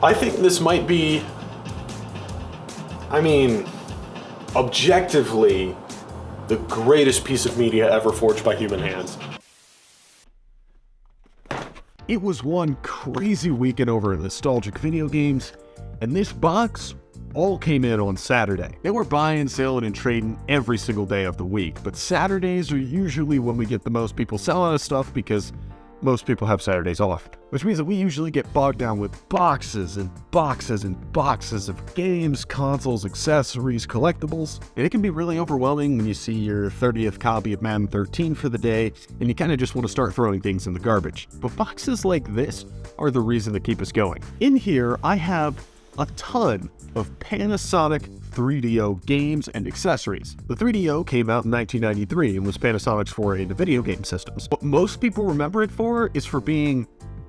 I think this might be, I mean, objectively, the greatest piece of media ever forged by human hands. It was one crazy weekend over at nostalgic video games, and this box all came in on Saturday. They were buying, selling, and trading every single day of the week, but Saturdays are usually when we get the most people selling us stuff because most people have Saturdays off, which means that we usually get bogged down with boxes and boxes and boxes of games, consoles, accessories, collectibles, and it can be really overwhelming when you see your 30th copy of Madden 13 for the day, and you kind of just want to start throwing things in the garbage. But boxes like this are the reason to keep us going. In here, I have a ton of Panasonic 3DO games and accessories. The 3DO came out in 1993 and was Panasonic's foray into video game systems. What most people remember it for is for being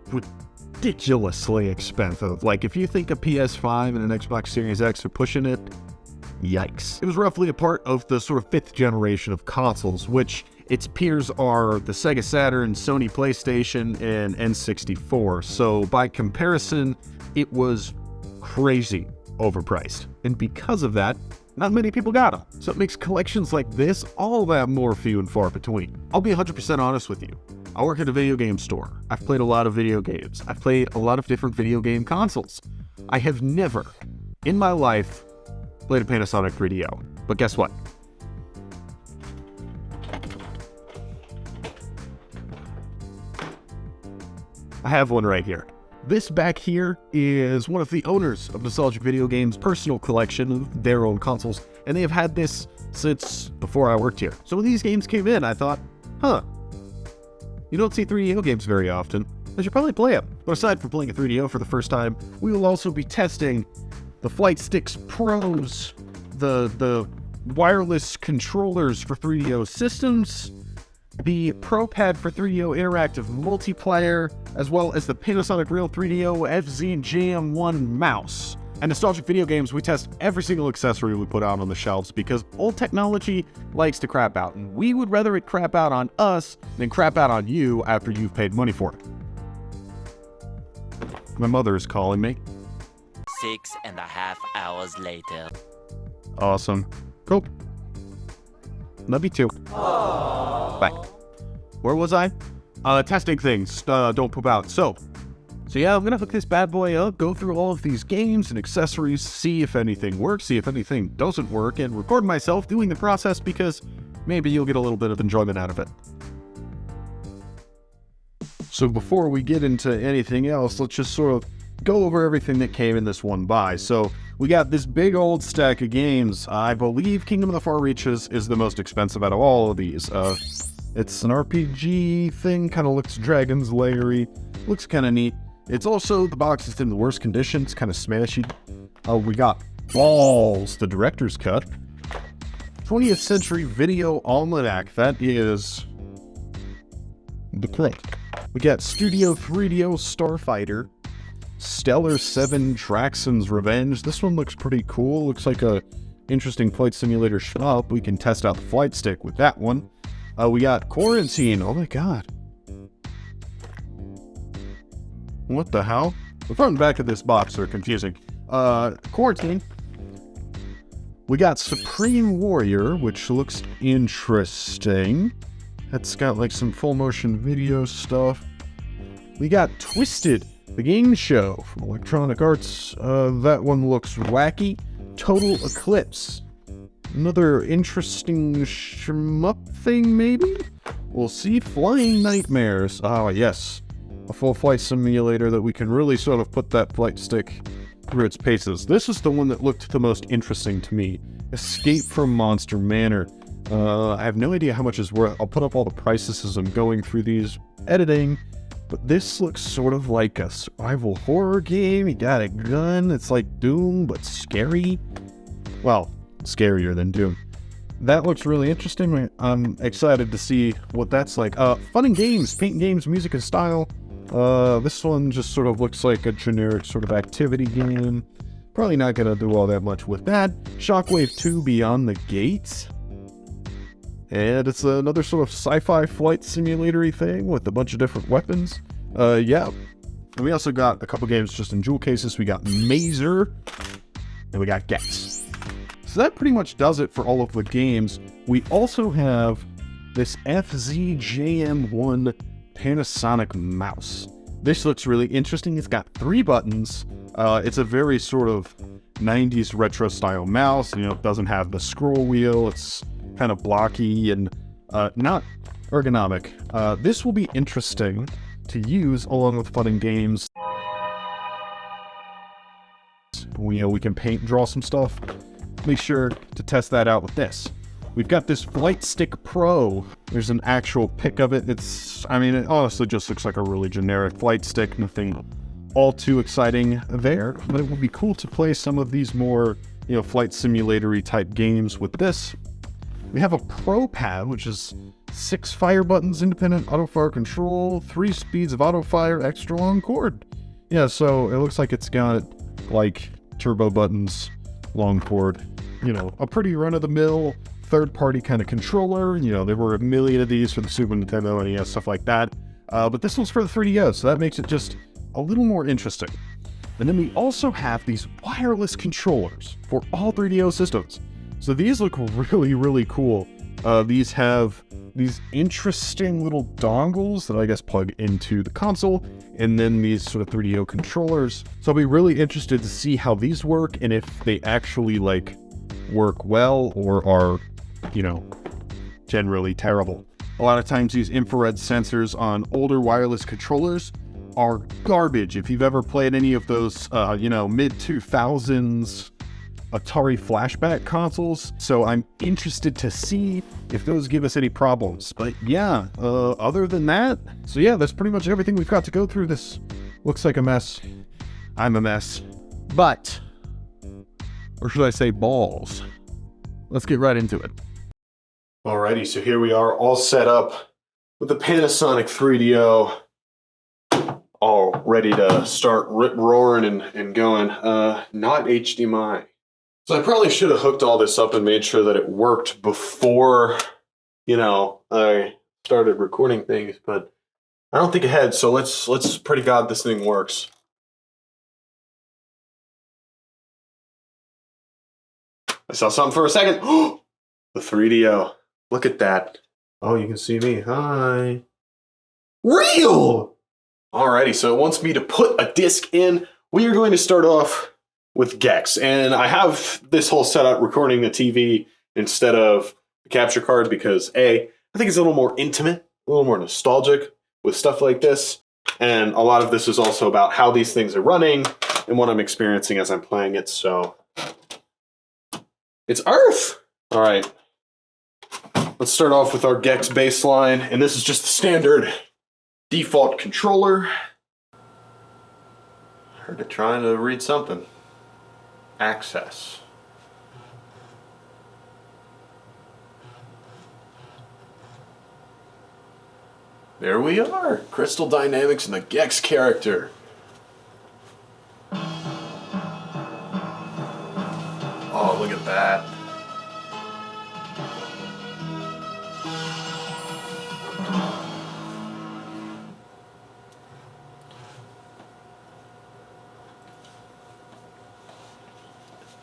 ridiculously expensive. Like if you think a PS5 and an Xbox Series X are pushing it, yikes. It was roughly a part of the sort of 5th generation of consoles, which its peers are the Sega Saturn, Sony PlayStation, and N64. So by comparison, it was crazy overpriced. And because of that, not many people got them. So it makes collections like this all that more few and far between. I'll be 100% honest with you. I work at a video game store. I've played a lot of video games. I've played a lot of different video game consoles. I have never, in my life, played a Panasonic 3DO. But guess what? I have one right here. This back here is one of the owners of Nostalgic Video Games' personal collection of their own consoles, and they have had this since before I worked here. So when these games came in, I thought, you don't see 3DO games very often. I should probably play them. But aside from playing a 3DO for the first time, we will also be testing the Flight Sticks Pros, the wireless controllers for 3DO systems, the ProPad for 3DO interactive multiplayer, as well as the Panasonic Real 3DO FZ-JM1 mouse. And Nostalgic Video Games, we test every single accessory we put out on the shelves because old technology likes to crap out, and we would rather it crap out on us than crap out on you after you've paid money for it. My mother is calling me. 6.5 hours later. Awesome. Cool. Love you too. Bye. Where was I? Testing things. Don't poop out. So yeah, I'm gonna hook this bad boy up, go through all of these games and accessories, see if anything works, see if anything doesn't work, and record myself doing the process because maybe you'll get a little bit of enjoyment out of it. So before we get into anything else, let's just sort of go over everything that came in this one buy. So we got this big old stack of games. I believe Kingdom of the Far Reaches is the most expensive out of all of these. It's an RPG thing, kind of looks Dragon's Lair-y, looks kind of neat. It's also, the box is in the worst condition, it's kind of smashy. We got Ballz, the director's cut. 20th Century Video Almanac, that is the click. We got Studio 3DO Starfighter, Stellar 7 Traxxon's Revenge. This one looks pretty cool, looks like a interesting flight simulator shmup. We can test out the flight stick with that one. We got Quarantine, oh my god. What the hell? The front and back of this box are confusing. Quarantine. We got Supreme Warrior, which looks interesting. That's got like some full motion video stuff. We got Twisted, the game show from Electronic Arts. That one looks wacky. Total Eclipse. Another interesting shmup thing, maybe? We'll see. Flying Nightmares. Oh, yes. A full flight simulator that we can really sort of put that flight stick through its paces. This is the one that looked the most interesting to me. Escape from Monster Manor. I have no idea how much it's worth. I'll put up all the prices as I'm going through these editing. But this looks sort of like a survival horror game. You got a gun. It's like Doom, but scary. Well, scarier than Doom. That looks really interesting. I'm excited to see what that's like. Fun and games, paint games, music and style. This one just sort of looks like a generic sort of activity game. Probably not gonna do all that much with that. Shockwave 2 Beyond the Gates. And it's another sort of sci-fi flight simulator-y thing with a bunch of different weapons. Yeah. And we also got a couple games just in jewel cases. We got Manor, and we got Gex. So that pretty much does it for all of the games. We also have this FZJM1 Panasonic mouse. This looks really interesting. It's got 3 buttons. It's a very sort of 90s retro style mouse. You know, it doesn't have the scroll wheel. It's kind of blocky and not ergonomic. This will be interesting to use along with fun and games. We can paint and draw some stuff. Make sure to test that out with this. We've got this Flight Stick Pro. There's an actual pic of it. It honestly just looks like a really generic flight stick. Nothing all too exciting there, but it would be cool to play some of these more, flight simulator-y type games with this. We have a Pro Pad, which is 6 fire buttons, independent auto fire control, 3 speeds of auto fire, extra long cord. Yeah, so it looks like it's got like turbo buttons, long cord, a pretty run-of-the-mill third-party kind of controller. There were a million of these for the Super Nintendo, NES, stuff like that. But this one's for the 3DS, so that makes it just a little more interesting. And then we also have these wireless controllers for all 3DO systems. So these look really, really cool. These have these interesting little dongles that I guess plug into the console, and then these sort of 3DO controllers. So I'll be really interested to see how these work and if they actually work well or are, generally terrible. A lot of times these infrared sensors on older wireless controllers are garbage. If you've ever played any of those, mid-2000s Atari flashback consoles. So I'm interested to see if those give us any problems. But yeah, other than that, so yeah, that's pretty much everything we've got to go through. This looks like a mess. I'm a mess. But, or should I say balls? Let's get right into it. Alrighty, so here we are all set up with the Panasonic 3DO, all ready to start rip-roaring and going. Not HDMI. So I probably should have hooked all this up and made sure that it worked before, I started recording things, but I don't think it had, so let's pray to God this thing works. I saw something for a second. The 3DO. Look at that. Oh, you can see me. Hi. Real! Alrighty, so it wants me to put a disc in. We are going to start off with Gex. And I have this whole setup recording the TV instead of the capture card because I think it's a little more intimate, a little more nostalgic with stuff like this. And a lot of this is also about how these things are running and what I'm experiencing as I'm playing it. So it's Earth. All right. Let's start off with our Gex baseline, and this is just the standard default controller. Heard it trying to read something. Access. There we are. Crystal Dynamics and the Gex character. Oh, look at that.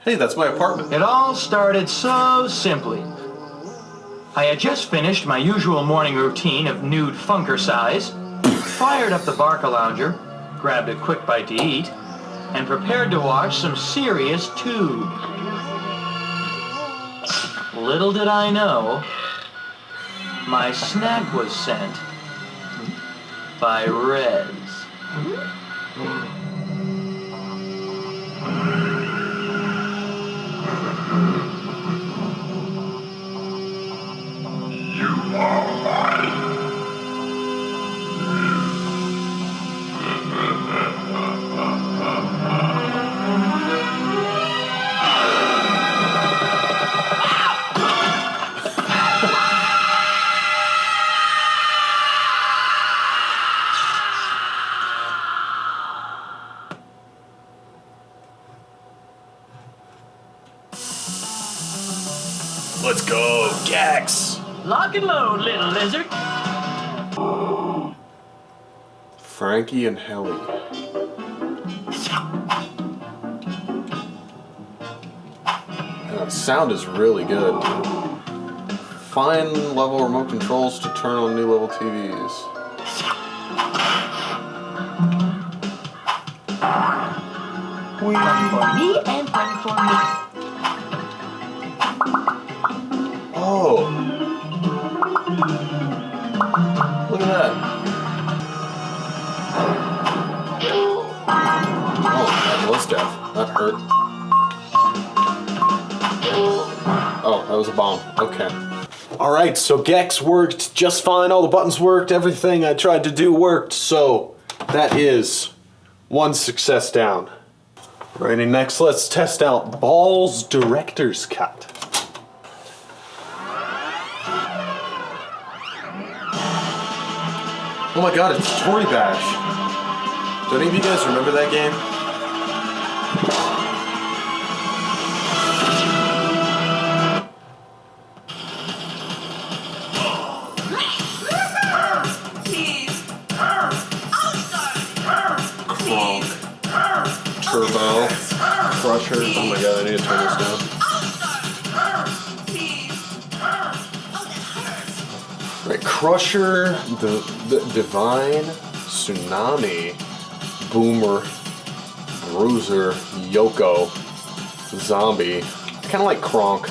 Hey, that's my apartment. It all started so simply. I had just finished my usual morning routine of nude funkercise, fired up the Barca Lounger, grabbed a quick bite to eat, and prepared to watch some serious tube. Little did I know, my snack was sent by Reds. Let's go, Gex! Lock and load, little lizard. Frankie and Helly. The sound is really good. Find level remote controls to turn on new level TVs. One for me and one for me. Oh! Look at that. Oh, that was death. That hurt. Oh, that was a bomb. Okay. Alright, so Gex worked just fine. All the buttons worked. Everything I tried to do worked. So, that is one success down. Alrighty, next let's test out Ballz Director's Cut. Oh my god, it's Tory Bash. Do any of you guys remember that game? Kronk. Turbo. Crusher. Oh my god, I need to turn this down. Right, Crusher, the Divine, Tsunami, Boomer, Bruiser, Yoko, Zombie. Kind of like Kronk.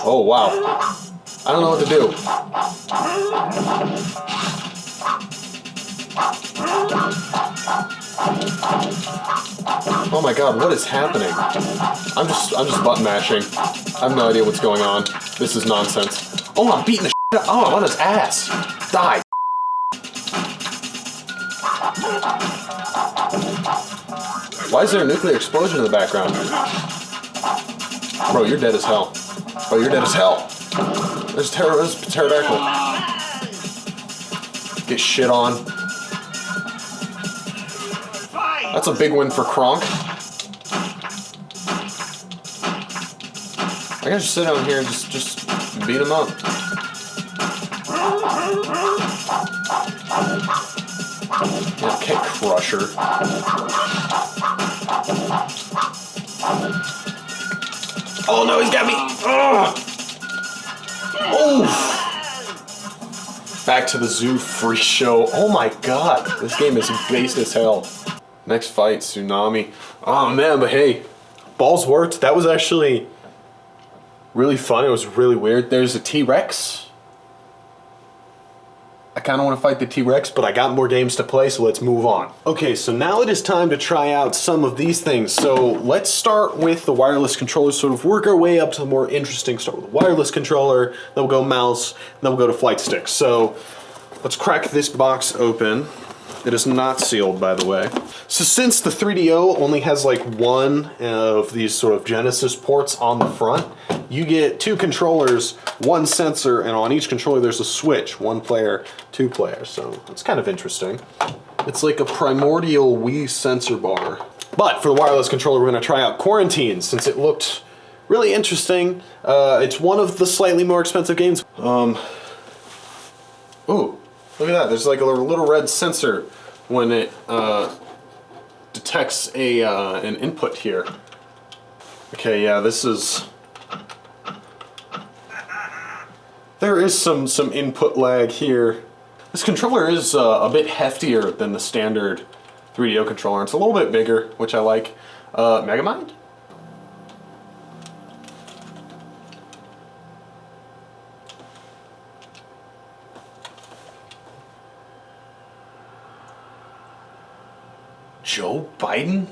Oh wow. I don't know what to do. Oh my god, what is happening? I'm just button mashing. I have no idea what's going on. This is nonsense. Oh, I'm beating the shit out. Oh, I'm on his ass. Die. Why is there a nuclear explosion in the background? Bro, you're dead as hell. Bro, you're dead as hell. There's pterodactyl. Get shit on. That's a big win for Kronk. I gotta just sit down here and just beat him up. Okay, Crusher. Oh no, he's got me! Ugh. Oh! Back to the zoo free show. Oh my god, this game is based as hell. Next fight, Tsunami. Oh man, but hey, Ballz worked. That was actually really fun. It was really weird. There's a T-Rex. I kind of want to fight the T-Rex, but I got more games to play, so let's move on. Okay, so now it is time to try out some of these things. So let's start with the wireless controller, sort of work our way up to the more interesting. Start with a wireless controller, then we'll go mouse, then we'll go to flight sticks. So let's crack this box open. It is not sealed, by the way. So since the 3DO only has like one of these sort of Genesis ports on the front, you get two controllers, one sensor, and on each controller there's a switch, one player, two players. So it's kind of interesting. It's like a primordial Wii sensor bar. But for the wireless controller, we're gonna try out Quarantine since it looked really interesting. It's one of the slightly more expensive games. Ooh. Look at that, there's like a little red sensor when it detects an input here. Okay, yeah, this is... There is some input lag here. This controller is a bit heftier than the standard 3DO controller. It's a little bit bigger, which I like. Megamind? Joe Biden?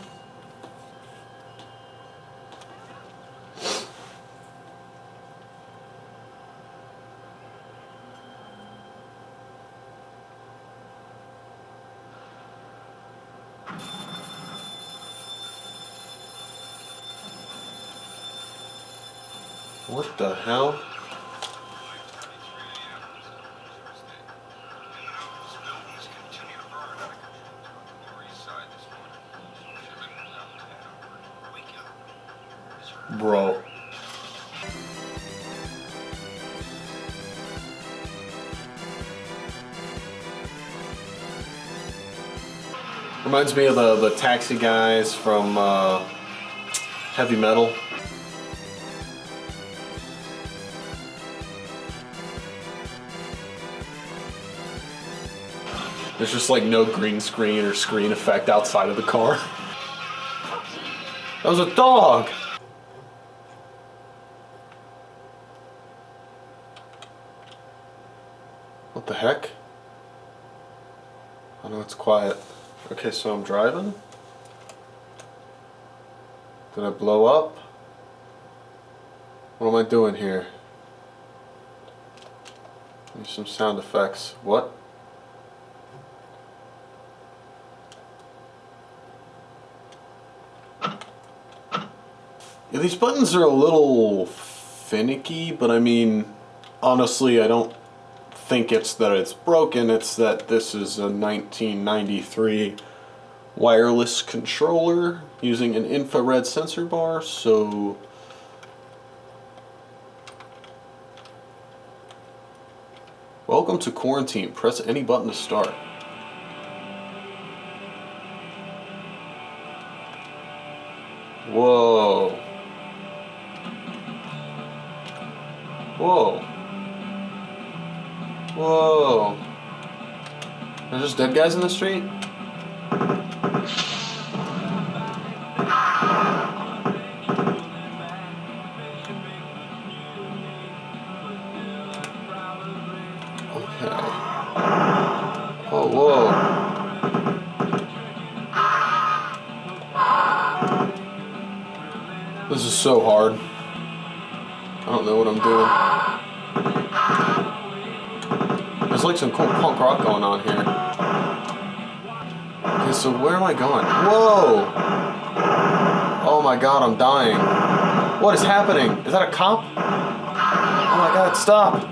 What the hell? Bro. Reminds me of the taxi guys from Heavy Metal. There's just like no green screen or screen effect outside of the car. That was a dog! What the heck? I know it's quiet. Okay, so I'm driving. Did I blow up? What am I doing here? Need some sound effects. What? Yeah, these buttons are a little finicky, but I mean, honestly, I don't think it's that it's broken, it's that this is a 1993 wireless controller using an infrared sensor bar, so welcome to quarantine. Press any button to start. Whoa. Whoa. Whoa. There's just dead guys in the street? Okay. Oh, whoa. This is so hard. I don't know what I'm doing. There's like some cool punk rock going on here. Okay, so where am I going? Whoa! Oh my god, I'm dying. What is happening? Is that a cop? Oh my god, stop!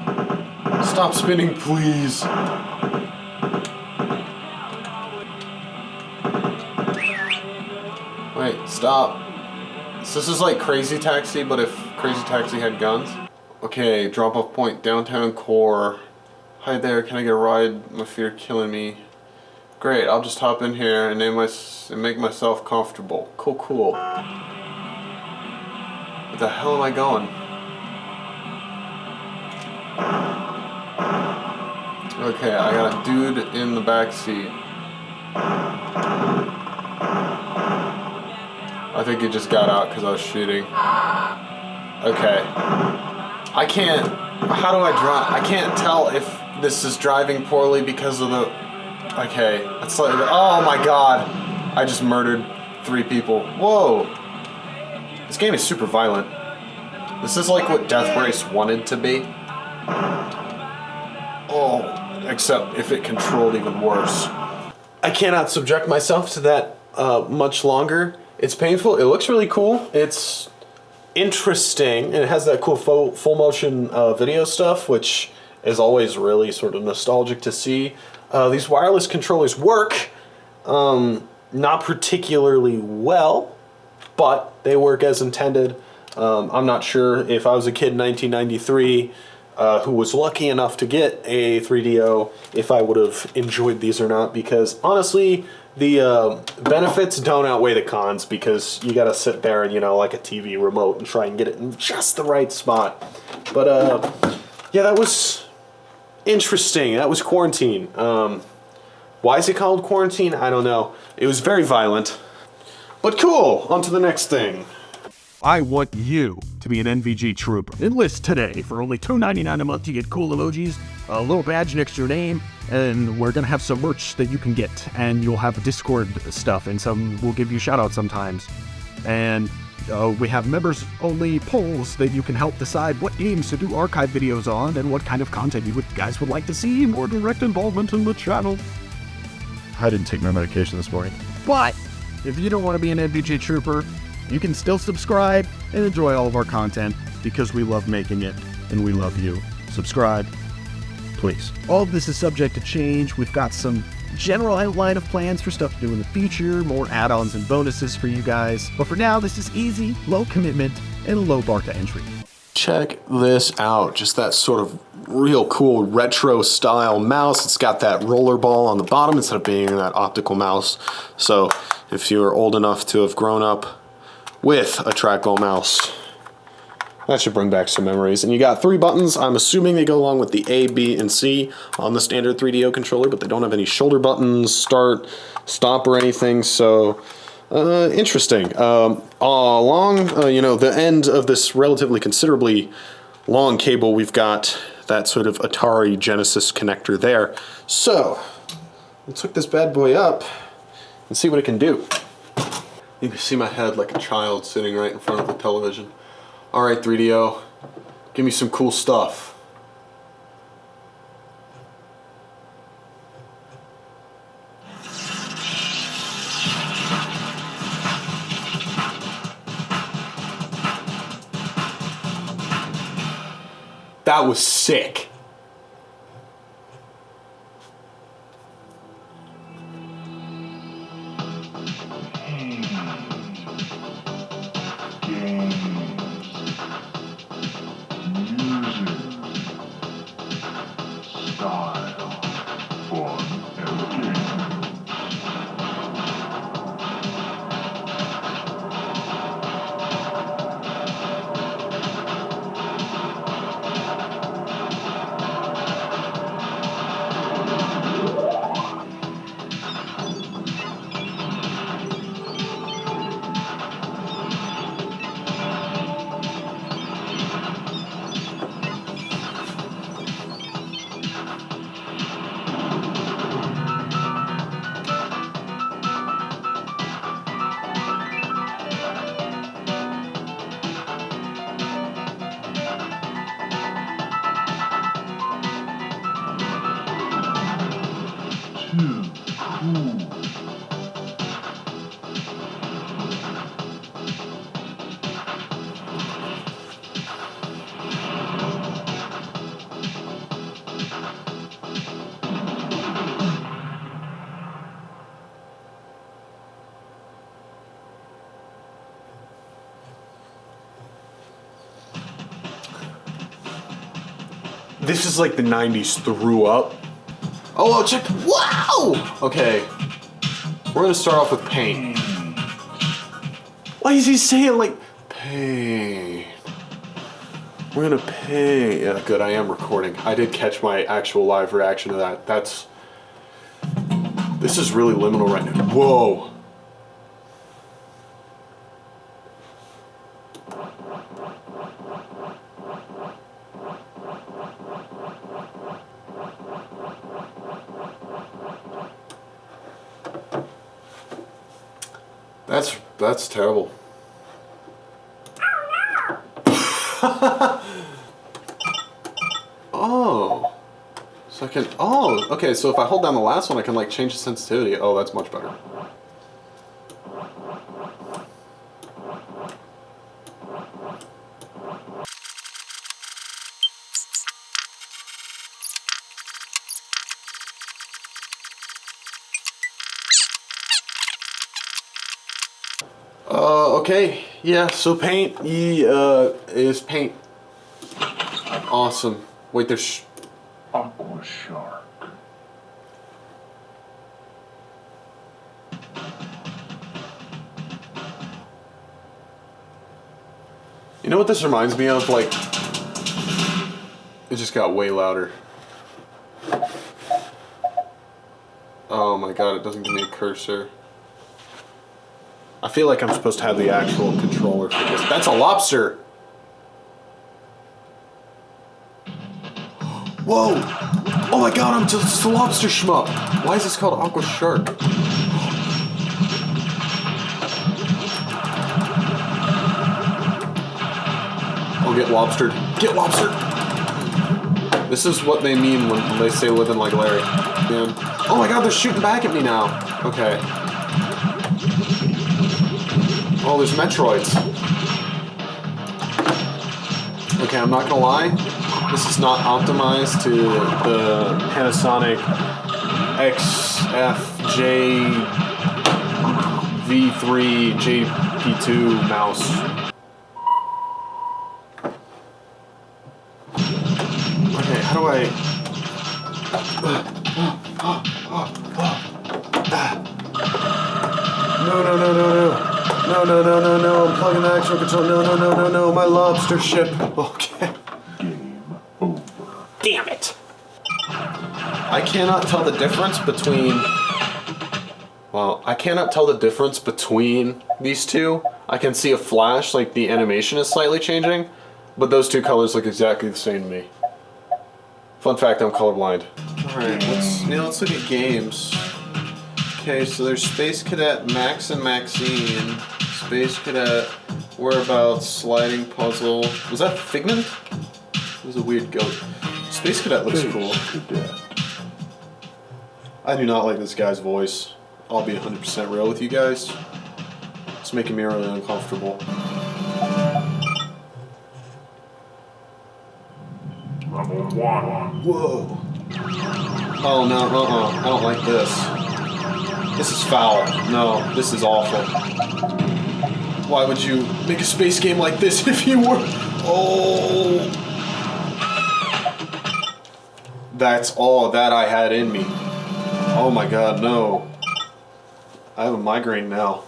Stop spinning, please. Wait, stop. So this is like Crazy Taxi, but if Crazy Taxi had guns. Okay, drop off point, downtown core. Hi there, can I get a ride? My feet are killing me. Great, I'll just hop in here and make myself comfortable. Cool, cool. Where the hell am I going? Okay, I got a dude in the back seat. I think he just got out because I was shooting. Okay. I can't... How do I drive? I can't tell if this is driving poorly because of the... Okay. That's like... Oh my god. I just murdered 3 people. Whoa. This game is super violent. This is like what Death Race wanted to be. Oh. Except if it controlled even worse. I cannot subject myself to that much longer. It's painful. It looks really cool. It's interesting, and it has that cool full motion video stuff, which is always really sort of nostalgic to see. These wireless controllers work, not particularly well, but they work as intended. I'm not sure if I was a kid in 1993 who was lucky enough to get a 3DO, if I would have enjoyed these or not, because honestly, the benefits don't outweigh the cons, because you gotta sit there and, you know, like a TV remote and try and get it in just the right spot. But, yeah, that was interesting. That was Quarantine. Why is it called Quarantine? I don't know. It was very violent. But cool! On to the next thing. I want you to be an NVG trooper. Enlist today. For only $2.99 a month, you get cool emojis, a little badge next to your name, and we're gonna have some merch that you can get, and you'll have Discord stuff, and we'll give you shout outs sometimes. And we have members only polls that you can help decide what games to do archive videos on and what kind of content you guys would like to see, more direct involvement in the channel. I didn't take my medication this morning. But if you don't want to be an NVG trooper, you can still subscribe and enjoy all of our content, because we love making it and we love you. Subscribe, please. All of this is subject to change. We've got some general outline of plans for stuff to do in the future, more add-ons and bonuses for you guys. But for now, this is easy, low commitment, and a low bar to entry. Check this out. Just that sort of real cool retro style mouse. It's got that roller ball on the bottom instead of being that optical mouse. So if you're old enough to have grown up with a trackball mouse, that should bring back some memories. And you got 3 buttons. I'm assuming they go along with the A, B, and C on the standard 3DO controller, but they don't have any shoulder buttons, start, stop, or anything. So interesting. Along you know, the end of this relatively considerably long cable, we've got that sort of Atari Genesis connector there. So let's hook this bad boy up and see what it can do. You can see my head like a child sitting right in front of the television. All right, 3DO, give me some cool stuff. That was sick. This is like the 90s threw up. Oh, check, wow! Okay, we're gonna start off with paint. Why is he saying like, paint? We're gonna paint. Yeah, good, I am recording. I did catch my actual live reaction to that. This is really liminal right now. Whoa. That's terrible. Oh. So I can, oh, okay, so if I hold down the last one, I can like change the sensitivity. Oh, that's much better. Okay, yeah, so paint is paint. Awesome. Wait, there's Aqua Shark. You know what this reminds me of? Like, it just got way louder. Oh my god, it doesn't give me a cursor. I feel like I'm supposed to have the actual controller for this. That's a lobster! Whoa! Oh my god, I'm just a lobster shmup! Why is this called Aqua Shark? Oh, get lobstered. Get lobstered! This is what they mean when they say living like Larry. Man. Oh my god, they're shooting back at me now. Okay. Oh, there's Metroids. Okay, I'm not gonna lie. This is not optimized to the Panasonic XFJ-V3 JP2 mouse. Okay, how do No, I'm plugging the actual control. No, my lobster ship. Okay. Damn it. I cannot tell the difference between... Well, I cannot tell the difference between these two. I can see a flash, like the animation is slightly changing, but those two colors look exactly the same to me. Fun fact, I'm colorblind. Alright, let's look at games. Okay, so there's Space Cadet Max and Maxine, Space Cadet Whereabouts, Sliding Puzzle. Was that Figment? It was a weird goat. Space Cadet looks cool. I do not like this guy's voice. I'll be 100% real with you guys. It's making me really uncomfortable. Level 1. Whoa. Oh no, I don't like this. This is foul. No, this is awful. Why would you make a space game like this if you were... Oh. That's all that I had in me. Oh my god, no. I have a migraine now.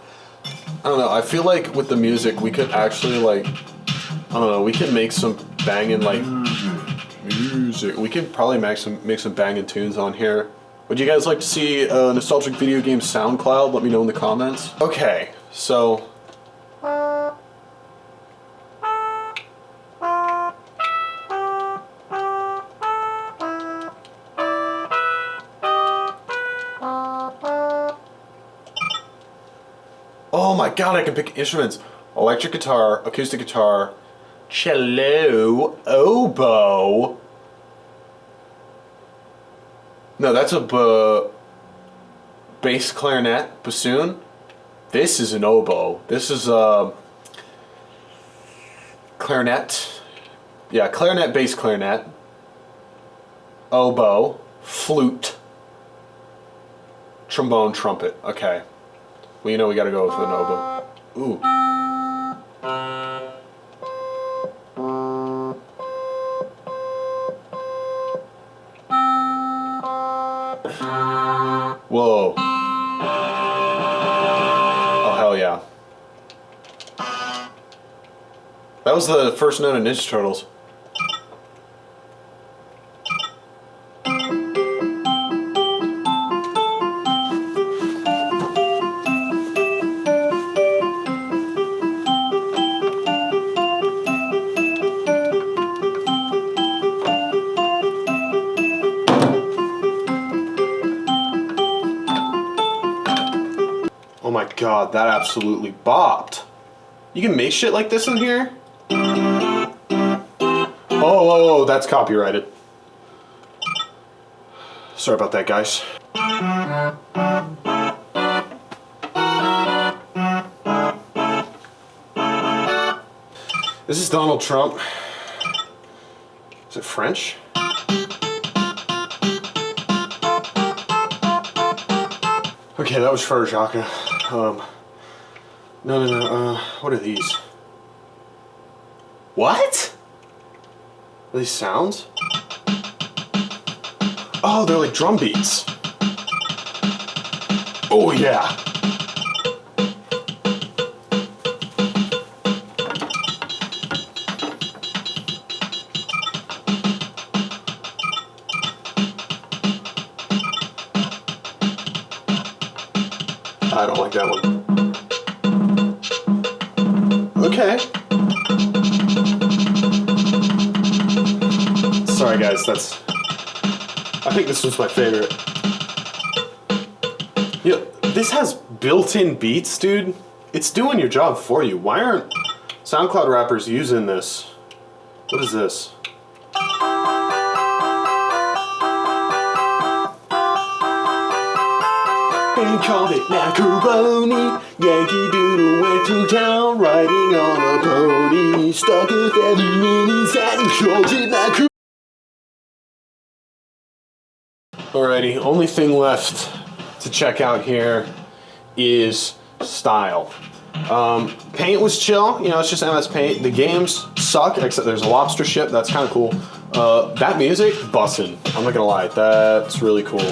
I don't know, I feel like with the music we could actually like... I don't know, we could make some banging like... Music. We could probably make some banging tunes on here. Would you guys like to see a nostalgic video game SoundCloud? Let me know in the comments. Okay, so... Oh my god, I can pick instruments. Electric guitar, acoustic guitar, cello, oboe. No, that's a bass clarinet, bassoon. This is an oboe. This is a clarinet. Yeah, clarinet, bass clarinet. Oboe, flute, trombone, trumpet. Okay. Well, you know we gotta go with an oboe. Ooh. Whoa. Oh, hell yeah. That was the first note of Ninja Turtles. Oh my god, that absolutely bopped. You can make shit like this in here? Oh, that's copyrighted. Sorry about that, guys. This is Donald Trump. Is it French? Okay, that was Farjaka. No, what are these? What? Are these sounds? Oh, they're like drum beats. Oh yeah. I don't like that one. Okay. Sorry guys, I think this was my favorite. Yeah, this has built-in beats, dude. It's doing your job for you. Why aren't SoundCloud rappers using this? What is this? They called it macaroni. Yankee Doodle went to town riding on a pony. Stuck a feather in his hat and called it macaroni. Alrighty, only thing left to check out here is style. Paint was chill, you know, it's just MS Paint. The games suck, except there's a lobster ship, that's kind of cool. That music, bussin'. I'm not gonna lie, that's really cool.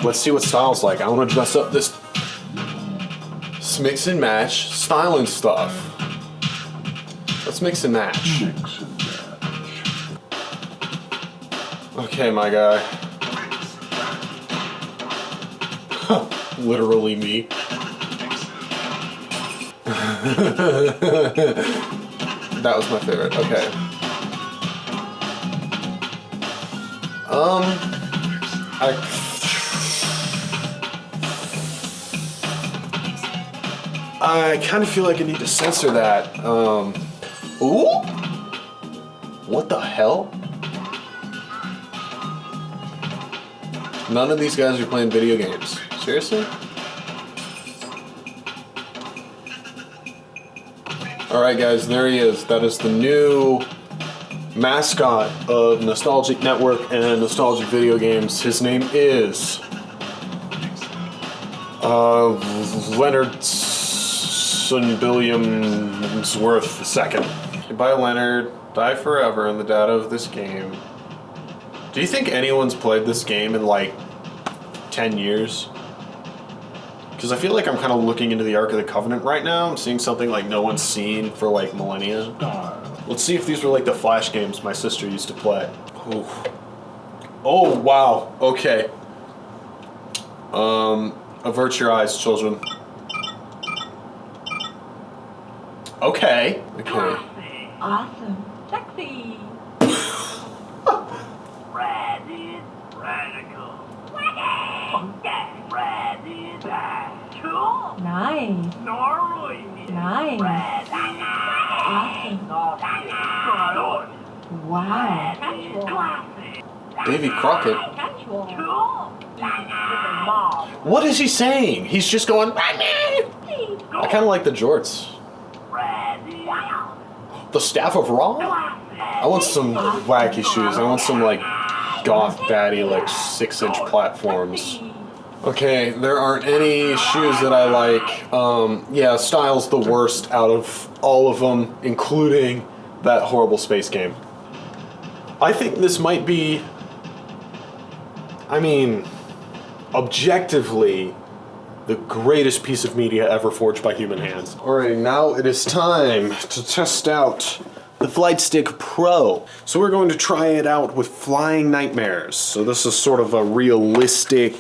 Let's see what style's like. I want to dress up this mix and match styling stuff. Let's mix and match. Okay, my guy. Literally me. That was my favorite. Okay. I kind of feel like I need to censor that. Ooh? What the hell? None of these guys are playing video games. Seriously? Alright guys, there he is. That is the new mascot of Nostalgic Network and Nostalgic Video Games. His name is Leonard Billiamsworth II. Goodbye, Leonard. Die forever in the data of this game. Do you think anyone's played this game in like 10 years? Because I feel like I'm kind of looking into the Ark of the Covenant right now. I'm seeing something like no one's seen for like millennia. Let's see if these were like the Flash games my sister used to play. Ooh. Oh, wow. Okay. Avert your eyes, children. Okay. Okay. Awesome. Sexy. Ready, radical. Okay, ready, cool. Nice. Norway. Nice. Awesome. Wow. Davy Crockett. Casual. What is he saying? He's just going, I kind of like the jorts. The Staff of Ra? I want some wacky shoes. I want some like goth baddie like 6-inch platforms. Okay, there aren't any shoes that I like. Yeah, style's the worst out of all of them, including that horrible space game. I think this might be, I mean, objectively, the greatest piece of media ever forged by human hands. Alright, now it is time to test out the Flight Stick Pro. So we're going to try it out with Flying Nightmares. So this is sort of a realistic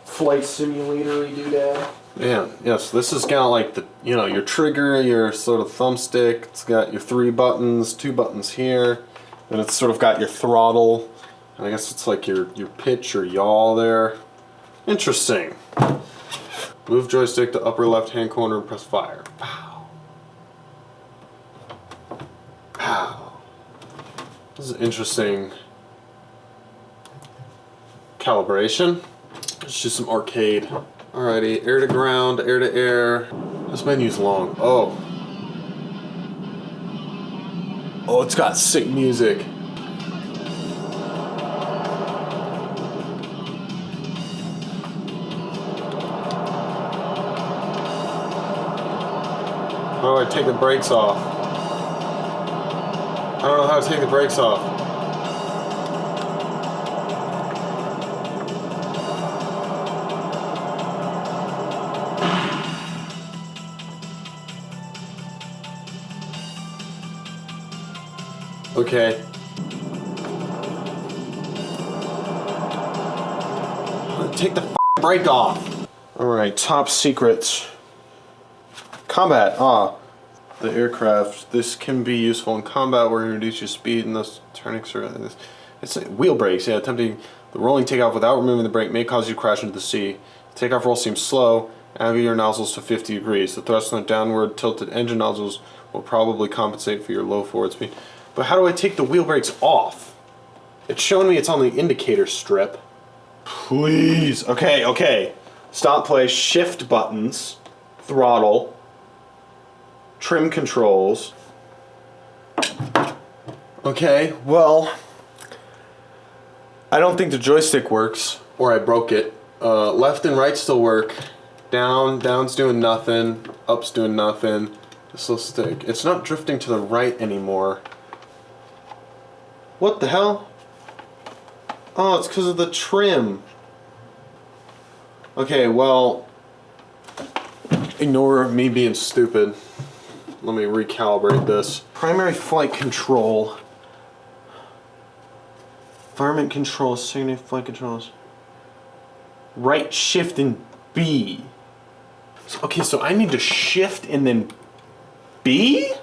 flight simulator-y doodad. Yeah, yes, this has got like the, you know, your trigger, your sort of thumbstick. It's got your 3 buttons, 2 buttons here, and it's sort of got your throttle. And I guess it's like your pitch or yaw there. Interesting. Move joystick to upper left-hand corner and press fire. Pow. Pow. This is interesting. Calibration. It's just some arcade. Alrighty, air to ground, air to air. This menu's long. Oh. Oh, it's got sick music. How do I take the brakes off? I don't know how to take the brakes off. Okay. Take the brake off. Alright, top secret. Combat. The aircraft. This can be useful in combat where you reduce your speed and thus turning surface. It's wheel brakes. Yeah, attempting the rolling takeoff without removing the brake may cause you to crash into the sea. The takeoff roll seems slow. Angle your nozzles to 50 degrees. The thrust on the downward tilted engine nozzles will probably compensate for your low forward speed. But how do I take the wheel brakes off? It's showing me it's on the indicator strip. Please. Okay, okay. Stop, play, shift buttons, throttle, trim controls. Okay, well, I don't think the joystick works, or I broke it. Left and right still work. Down's doing nothing, up's doing nothing. This will stick. It's not drifting to the right anymore. What the hell? Oh, it's because of the trim. Okay, well, ignore me being stupid. Let me recalibrate this. Primary flight control. Environment control, secondary flight controls. Right shift and B. Okay, so I need to shift and then B?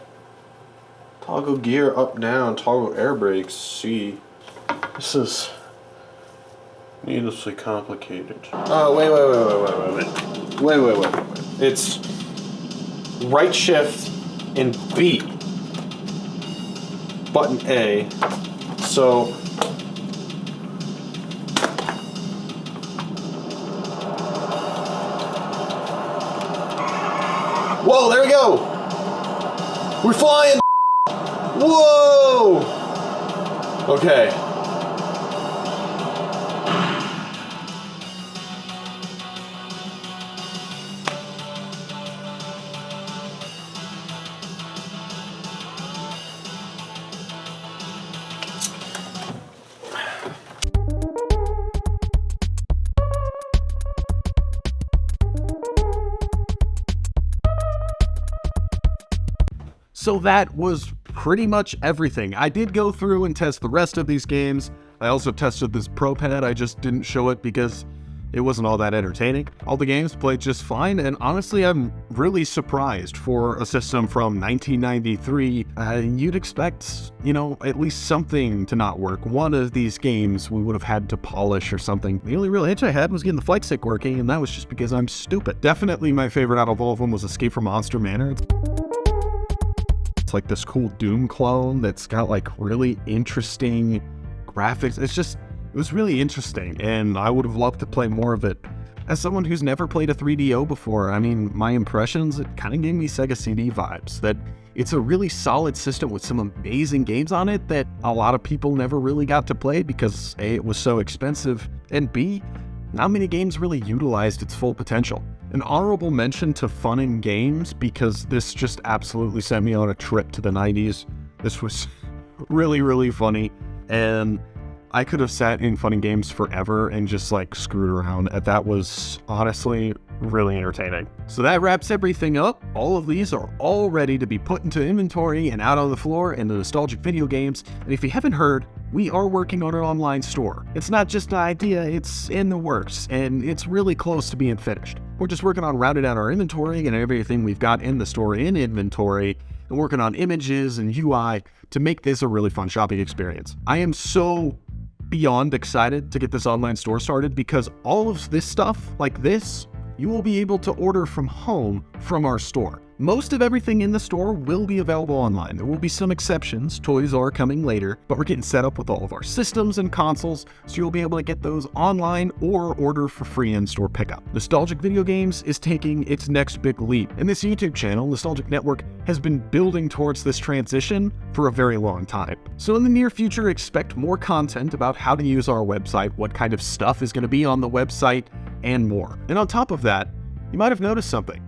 Toggle gear up, down, toggle air brakes, C. This is needlessly complicated. Oh, wait. It's right shift and B. Button A. So, whoa, there we go! We're flying! Whoa! Okay. So that was pretty much everything. I did go through and test the rest of these games. I also tested this Pro Pad. I just didn't show it because it wasn't all that entertaining. All the games played just fine, and honestly, I'm really surprised for a system from 1993. You'd expect, you know, at least something to not work. One of these games we would have had to polish or something. The only real hitch I had was getting the flight stick working, and that was just because I'm stupid. Definitely my favorite out of all of them was Escape from Monster Manor. It's like this cool Doom clone that's got like really interesting graphics. It was really interesting, and I would have loved to play more of it. As someone who's never played a 3DO before, I mean, my impressions, it kind of gave me Sega CD vibes. That it's a really solid system with some amazing games on it that a lot of people never really got to play because A, it was so expensive, and B, not many games really utilized its full potential. An honorable mention to fun in games, because this just absolutely sent me on a trip to the 90s. This was really, really funny, and I could have sat in fun in games forever and just like screwed around. That was honestly really entertaining. So that wraps everything up. All of these are all ready to be put into inventory and out on the floor in the nostalgic video games. And if you haven't heard, we are working on an online store. It's not just an idea, it's in the works, and it's really close to being finished. We're just working on rounding out our inventory and everything we've got in the store in inventory, and working on images and UI to make this a really fun shopping experience. I am so beyond excited to get this online store started because all of this stuff like this, you will be able to order from home from our store. Most of everything in the store will be available online. There will be some exceptions. Toys are coming later, but we're getting set up with all of our systems and consoles, so you'll be able to get those online or order for free in-store pickup. Nostalgic Video Games is taking its next big leap, and this YouTube channel, Nostalgic Network, has been building towards this transition for a very long time. So in the near future, expect more content about how to use our website, what kind of stuff is going to be on the website, and more. And on top of that, you might have noticed something.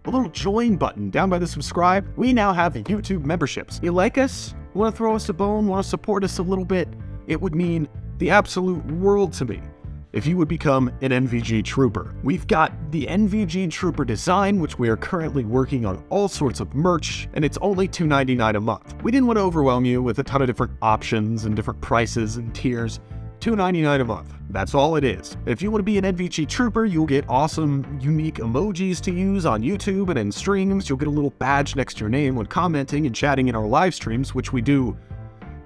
A little join button down by the subscribe. We now have YouTube memberships. You like us? Want to throw us a bone? Want to support us a little bit? It would mean the absolute world to me if you would become an NVG Trooper. We've got the NVG Trooper design, which we are currently working on all sorts of merch, and it's only $2.99 a month. We didn't want to overwhelm you with a ton of different options and different prices and tiers. $2.99 a month. That's all it is. If you want to be an NVG Trooper, you'll get awesome, unique emojis to use on YouTube and in streams. You'll get a little badge next to your name when commenting and chatting in our live streams, which we do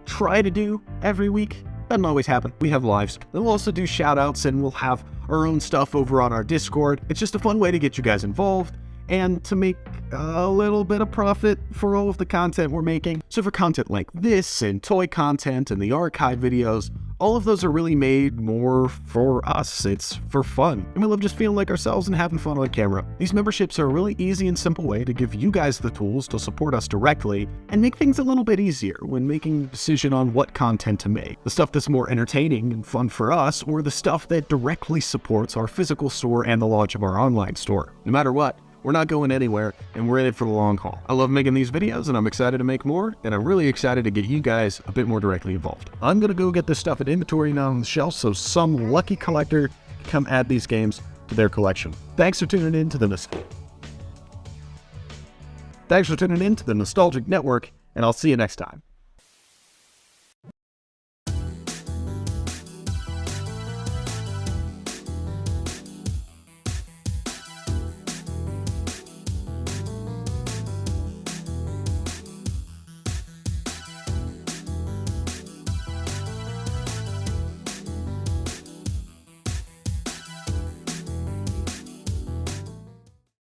try to do every week. Doesn't always happen. We have lives. And we'll also do shout outs, and we'll have our own stuff over on our Discord. It's just a fun way to get you guys involved and to make a little bit of profit for all of the content we're making. So for content like this and toy content and the archive videos, all of those are really made more for us. It's for fun. And we love just feeling like ourselves and having fun on camera. These memberships are a really easy and simple way to give you guys the tools to support us directly and make things a little bit easier when making a decision on what content to make. The stuff that's more entertaining and fun for us, or the stuff that directly supports our physical store and the launch of our online store. No matter what, We're not going anywhere, and we're in it for the long haul. I love making these videos, and I'm excited to make more, and I'm really excited to get you guys a bit more directly involved. I'm going to go get this stuff at inventory now on the shelf so some lucky collector can come add these games to their collection. Thanks for tuning in to the Nostalgic Network, and I'll see you next time.